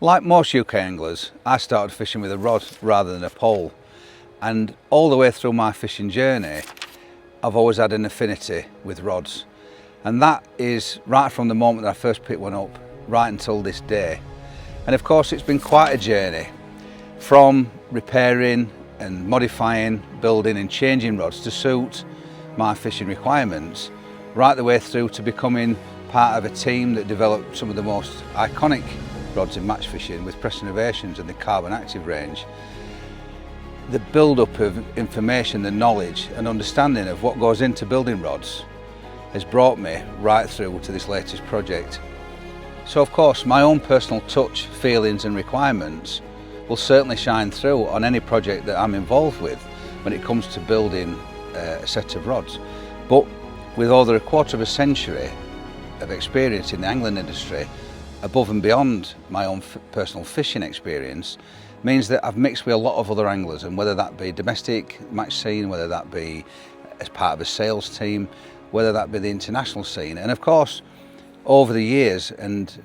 Like most UK anglers, I started fishing with a rod rather than a pole, and all the way through my fishing journey I've always had an affinity with rods, and that is right from the moment that I first picked one up right until this day. And of course it's been quite a journey, from repairing and modifying, building and changing rods to suit my fishing requirements, right the way through to becoming part of a team that developed some of the most iconic rods in match fishing with Press Innovations and the Carbon Active range. The build-up of information, the knowledge and understanding of what goes into building rods has brought me right through to this latest project. So of course my own personal touch, feelings and requirements will certainly shine through on any project that I'm involved with when it comes to building a set of rods. But with over a quarter of a century of experience in the angling industry, above and beyond my own personal fishing experience, means that I've mixed with a lot of other anglers, and whether that be domestic match scene, whether that be as part of a sales team, whether that be the international scene. And of course over the years and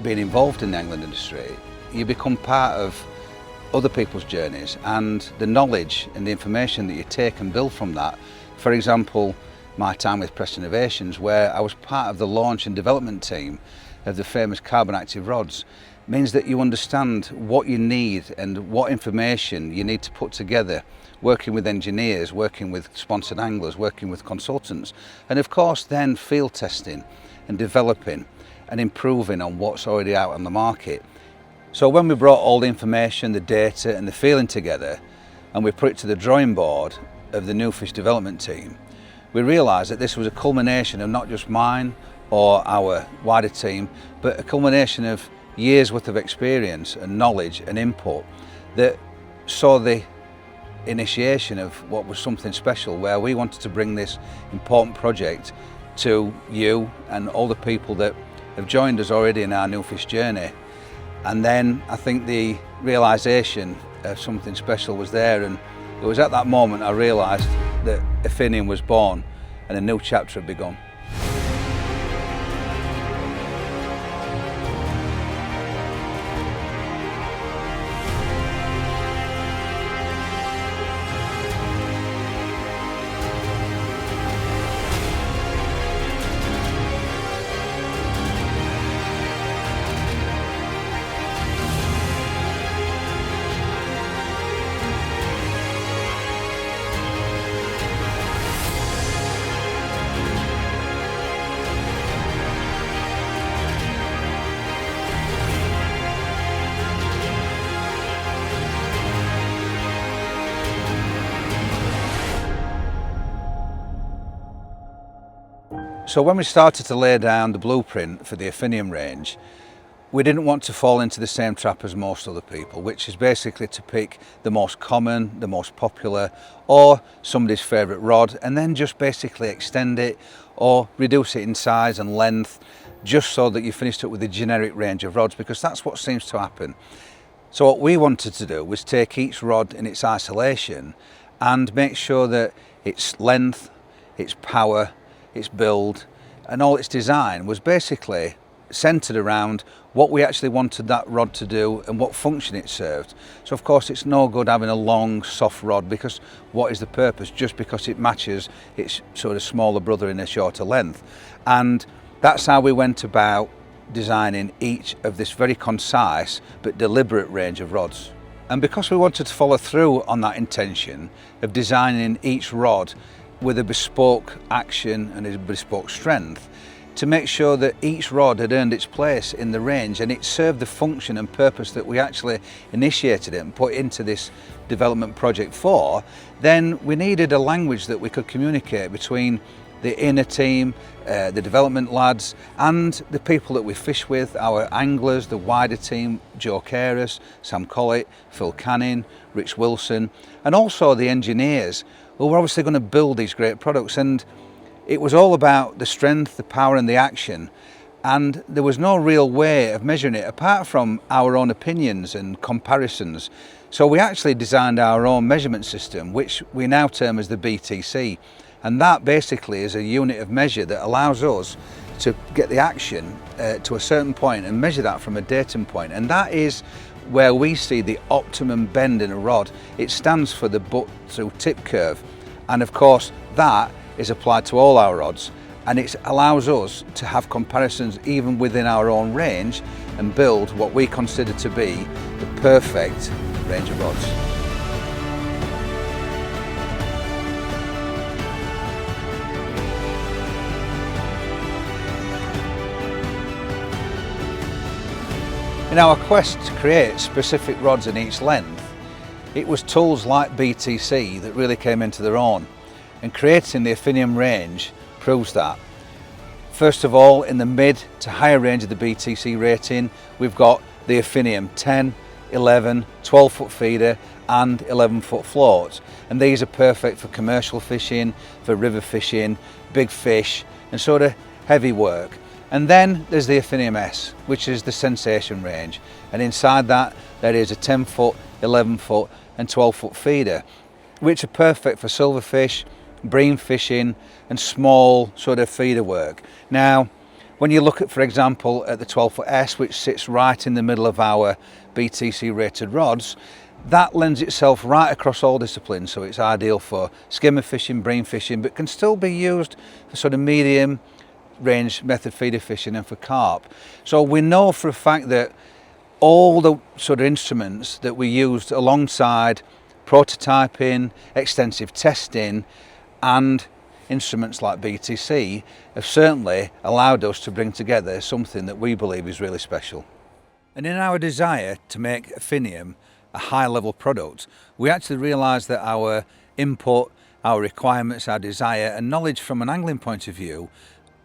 being involved in the angling industry, you become part of other people's journeys and the knowledge and the information that you take and build from that. For example, my time with Press Innovations, where I was part of the launch and development team of the famous Carbon Active rods, means that you understand what you need and what information you need to put together, working with engineers, working with sponsored anglers, working with consultants, and of course then field testing and developing and improving on what's already out on the market. So when we brought all the information, the data and the feeling together, and we put it to the drawing board of the NuFish development team, we realised that this was a culmination of not just mine or our wider team, but a culmination of years worth of experience and knowledge and input that saw the initiation of what was something special, where we wanted to bring this important project to you and all the people that have joined us already in our NuFish journey. And then I think the realisation of something special was there, and it was at that moment I realised that AFFINIUM was born and a new chapter had begun. So when we started to lay down the blueprint for the AFFINIUM range, we didn't want to fall into the same trap as most other people, which is basically to pick the most common, the most popular, or somebody's favourite rod, and then just basically extend it or reduce it in size and length, just so that you finished up with a generic range of rods, because that's what seems to happen. So what we wanted to do was take each rod in its isolation and make sure that its length, its power, its build and all its design was basically centered around what we actually wanted that rod to do and what function it served. So of course it's no good having a long soft rod, because what is the purpose just because it matches its sort of smaller brother in a shorter length. And that's how we went about designing each of this very concise but deliberate range of rods. And because we wanted to follow through on that intention of designing each rod with a bespoke action and a bespoke strength, to make sure that each rod had earned its place in the range and it served the function and purpose that we actually initiated it and put into this development project for, then we needed a language that we could communicate between the inner team, the development lads and the people that we fish with, our anglers, the wider team, Joe Caris, Sam Collett, Phil Canning, Rich Wilson, and also the engineers who were obviously going to build these great products. And it was all about the strength, the power and the action, and there was no real way of measuring it apart from our own opinions and comparisons. So we actually designed our own measurement system, which we now term as the BTC, and that basically is a unit of measure that allows us to get the action to a certain point and measure that from a datum point, and that is where we see the optimum bend in a rod. It stands for the butt through tip curve, and of course that is applied to all our rods, and it allows us to have comparisons even within our own range and build what we consider to be the perfect range of rods. In our quest to create specific rods in each length, it was tools like BTC that really came into their own, and creating the AFFINIUM range proves that. First of all, in the mid to higher range of the BTC rating, we've got the AFFINIUM 10, 11, 12 foot feeder and 11 foot floats, and these are perfect for commercial fishing, for river fishing, big fish and sort of heavy work. And then there's the AFFINIUM S, which is the sensation range, and inside that there is a 10 foot, 11 foot and 12 foot feeder, which are perfect for silverfish, bream fishing and small sort of feeder work. Now when you look at, for example, at the 12 foot S, which sits right in the middle of our BTC rated rods, that lends itself right across all disciplines, so it's ideal for skimmer fishing, bream fishing, but can still be used for sort of medium range method feeder fishing and for carp. So we know for a fact that all the sort of instruments that we used alongside prototyping, extensive testing and instruments like BTC have certainly allowed us to bring together something that we believe is really special. And in our desire to make AFFINIUM a high level product, we actually realised that our input, our requirements, our desire and knowledge from an angling point of view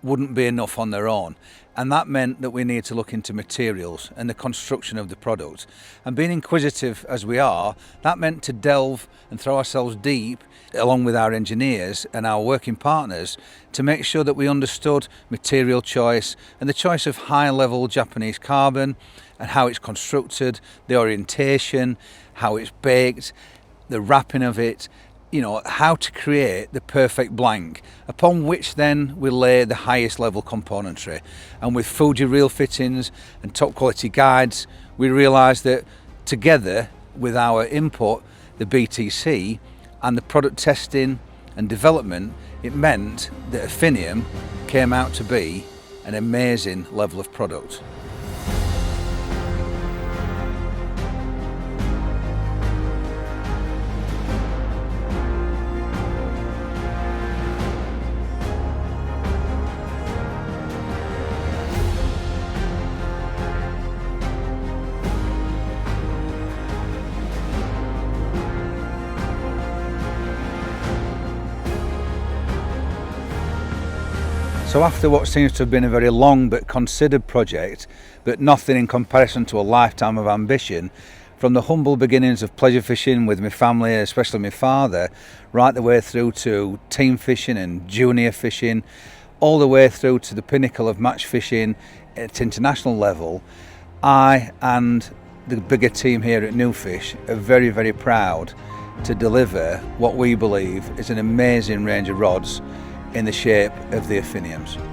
wouldn't be enough on their own, and that meant that we need to look into materials and the construction of the product. And being inquisitive as we are, that meant to delve and throw ourselves deep along with our engineers and our working partners to make sure that we understood material choice and the choice of high level Japanese carbon and how it's constructed, the orientation, how it's baked, the wrapping of it, you know, how to create the perfect blank upon which then we lay the highest level componentry. And with Fuji reel fittings and top quality guides, we realised that together with our input, the BTC and the product testing and development, it meant that AFFINIUM came out to be an amazing level of product. So after what seems to have been a very long but considered project, but nothing in comparison to a lifetime of ambition, from the humble beginnings of pleasure fishing with my family, especially my father, right the way through to team fishing and junior fishing, all the way through to the pinnacle of match fishing at international level, I and the bigger team here at NuFish are very, very proud to deliver what we believe is an amazing range of rods in the shape of the AFFINIUMs.